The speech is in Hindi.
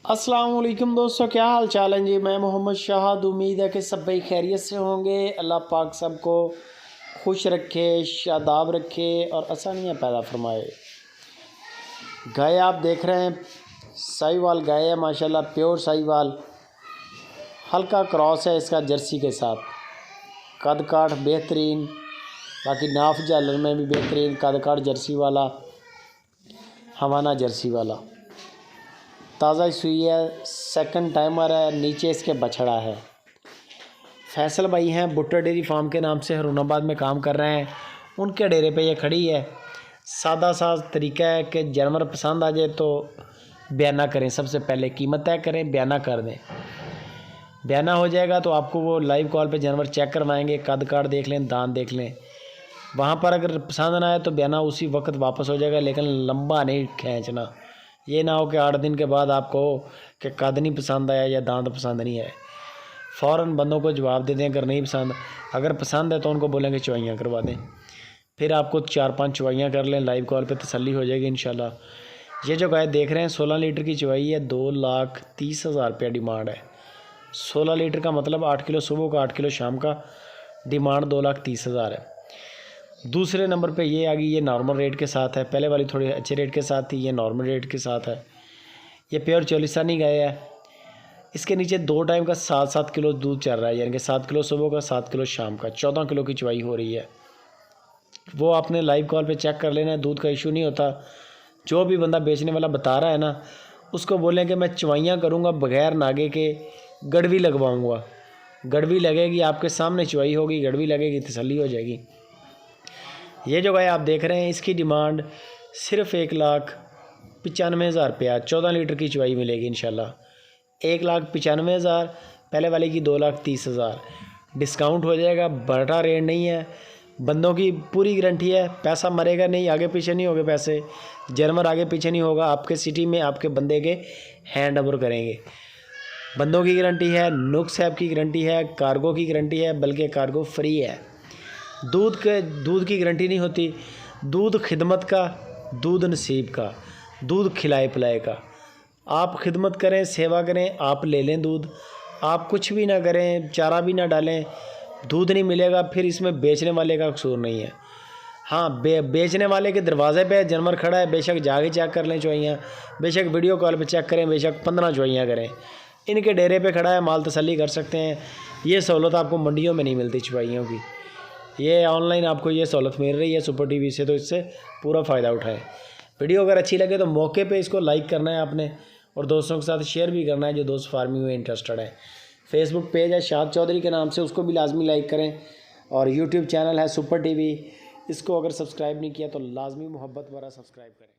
अस्सलाम वालेकुम दोस्तों, क्या हाल चाल है जी। मैं मोहम्मद शाहद। उम्मीद है कि सब भाई खैरियत से होंगे। अल्लाह पाक सबको खुश रखे, शादाब रखे और आसानियाँ पैदा फरमाए। गाय आप देख रहे हैं, साहिवाल गाय है माशाल्लाह, प्योर साहिवाल। हल्का क्रॉस है इसका जर्सी के साथ। कद काठ बेहतरीन, बाकी नाफ झालर में भी बेहतरीन। कद काठ जर्सी वाला, हवाना जर्सी वाला, ताज़ा सुई है, सेकंड टाइमर है। नीचे इसके बछड़ा है। फैसल भाई हैं, भुट्टा डेयरी फार्म के नाम से हरूनाबाद में काम कर रहे हैं। उनके डेरे पे ये खड़ी है। सादा सा तरीका है कि जानवर पसंद आ जाए तो बयाना करें, सबसे पहले कीमत तय करें, बयाना कर दें। बयाना हो जाएगा तो आपको वो लाइव कॉल पे जानवर चेक करवाएंगे, कद काठ देख लें, दांत देख लें। वहाँ पर अगर पसंद ना आए तो बयाना उसी वक्त वापस हो जाएगा, लेकिन लंबा नहीं खींचना। ये ना हो कि 8 दिन के बाद आपको कि कद नहीं पसंद आया या दांत पसंद नहीं आए। फ़ौरन बंदों को जवाब दे दें अगर नहीं पसंद। अगर पसंद है तो उनको बोलेंगे चवाइयाँ करवा दें। फिर आपको 4-5 चवाइयाँ कर लें, लाइव कॉल पे तसल्ली हो जाएगी इंशाल्लाह। ये जो गाय देख रहे हैं 16 लीटर की चवाई है, 2,30,000 रुपया डिमांड है। 16 लीटर का मतलब 8 किलो सुबह का, 8 किलो शाम का। डिमांड 2,30,000 है। दूसरे नंबर पे ये आ गई, ये नॉर्मल रेट के साथ है। पहले वाली थोड़ी अच्छे रेट के साथ थी, ये नॉर्मल रेट के साथ है। ये प्योर चोलिस्तानी गाय है। इसके नीचे 2 टाइम का 7-7 किलो दूध चल रहा है, यानी कि 7 किलो सुबह का, 7 किलो शाम का। 14 किलो की चवाई हो रही है। वो आपने लाइव कॉल पे चेक कर लेना है, दूध का इशू नहीं होता। जो भी बंदा बेचने वाला बता रहा है ना, उसको बोलें कि मैं चवाइयाँ करूँगा बग़ैर नागे के, गड़वी लगवाऊँगा। गड़वी लगेगी, आपके सामने चवाई होगी, गड़वी लगेगी, तसल्ली हो जाएगी। ये जो गाय आप देख रहे हैं इसकी डिमांड सिर्फ 1,95,000 रुपया। 14 लीटर की चवाई मिलेगी इंशाल्लाह। 1,95,000। पहले वाले की 2,30,000। डिस्काउंट हो जाएगा, बड़ा रेट नहीं है। बंदों की पूरी गारंटी है, पैसा मरेगा नहीं, आगे पीछे नहीं होगा पैसे। जानवर आगे पीछे नहीं होगा, आपके सिटी में आपके बंदे के हैंड ओवर करेंगे। बंदों की गारंटी है, नुक्स ऐप की गारंटी है, कार्गो की गारंटी है, बल्कि कार्गो फ्री है। दूध की गारंटी नहीं होती। दूध खिदमत का, दूध नसीब का, दूध खिलाए पिलाए का। आप खिदमत करें, सेवा करें, आप ले लें दूध। आप कुछ भी ना करें, चारा भी ना डालें, दूध नहीं मिलेगा। फिर इसमें बेचने वाले का कसूर नहीं है। हाँ, बेचने वाले के दरवाजे पे जानवर खड़ा है, बेशक जाके चेक कर लें चवाइयाँ, बेशक वीडियो कॉल पे चेक करें, बेशक 15 चवाइयाँ करें। इनके डेरे पे खड़ा है, माल तसल्ली कर सकते हैं। ये सहूलत आपको मंडियों में नहीं मिलती चवाइयों की। ये ऑनलाइन आपको ये सहूलत मिल रही है सुपर टीवी से, तो इससे पूरा फ़ायदा उठाएं। वीडियो अगर अच्छी लगे तो मौके पे इसको लाइक करना है आपने, और दोस्तों के साथ शेयर भी करना है जो दोस्त फार्मिंग में इंटरेस्टेड है। फेसबुक पेज है शाद चौधरी के नाम से, उसको भी लाजमी लाइक करें। और यूट्यूब चैनल है सुपर टीवी, इसको अगर सब्सक्राइब नहीं किया तो लाजमी मोहब्बत वाला सब्सक्राइब करें।